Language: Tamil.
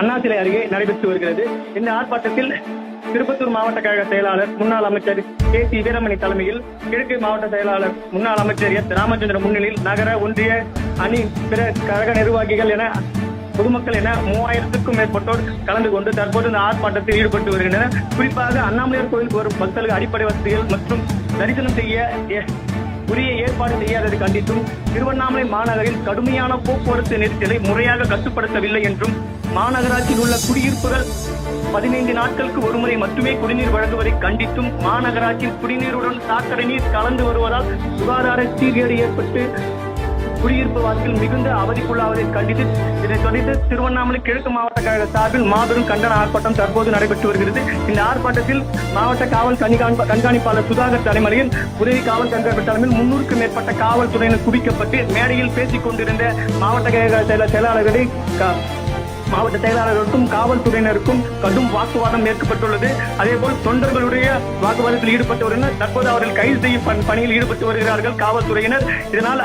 அண்ணாசிலை அருகே நடைபெற்று வருகிறது. இந்த ஆர்ப்பாட்டத்தில் திருப்பத்தூர் மாவட்ட கழக செயலாளர் முன்னாள் அமைச்சர் சி வீரமணி தலைமையில், கிழக்கு மாவட்ட செயலாளர் முன்னாள் அமைச்சர் ராமச்சந்திரன் முன்னிலையில் நகர ஒன்றிய அணி பிற கழக நிர்வாகிகள் என பொதுமக்கள் என 3000க்கும் மேற்பட்டோர் கலந்து கொண்டு தற்போது இந்த ஆர்ப்பாட்டத்தில் ஈடுபட்டு வருகின்றனர். குறிப்பாக அண்ணாமலையார் கோயிலுக்கு வரும் பக்தர்களுக்கு அடிப்படை வசதிகள் மற்றும் தரிசனம் செய்ய உரிய ஏற்பாடு செய்யாததை கண்டித்தும், திருவண்ணாமலை மாநகரில் கடுமையான போக்குவரத்து நெரிசலை முறையாக கட்டுப்படுத்தவில்லை என்றும், மாநகராட்சியில் உள்ள குடியிருப்புகள் 15 நாட்களுக்கு ஒருமுறை மட்டுமே குடிநீர் வழங்குவதை கண்டித்தும், மாநகராட்சியில் குடிநீருடன் சாக்கடை நீர் கலந்து வருவதால் சுகாதார சீர்கேடு ஏற்பட்டு குடியிருப்பு வாசிகள் மிகுந்த அவதிக்குள்ளாவதை கண்டித்து, இதைத் தொடர்ந்து திருவண்ணாமலை கிழக்கு மாவட்ட கழக சார்பில் மாபெரும் கண்டன ஆர்ப்பாட்டம் தற்போது நடைபெற்று வருகிறது. இந்த ஆர்ப்பாட்டத்தில் மாவட்ட காவல் கண்காணிப்பாளர் சுதாகர் தலைமையில், உதவி காவல் கண்காணிப்பாளர் தலைமையில் 300க்கும் மேற்பட்ட காவல்துறையினர் குவிக்கப்பட்டு மேடையில் பேசிக் கொண்டிருந்த மாவட்ட கழக செயலாளர்களை மாவட்ட செயலாளர்களுக்கும் காவல்துறையினருக்கும் கடும் வாக்குவாதம் மேற்கப்பட்டுள்ளது. அதேபோல் தொண்டர்களுடைய வாக்குவாதத்தில் ஈடுபட்டு வருகின்றனர். தற்போது அவர்கள் கைது செய்யும் பணியில் ஈடுபட்டு வருகிறார்கள் காவல்துறையினர். இதனால்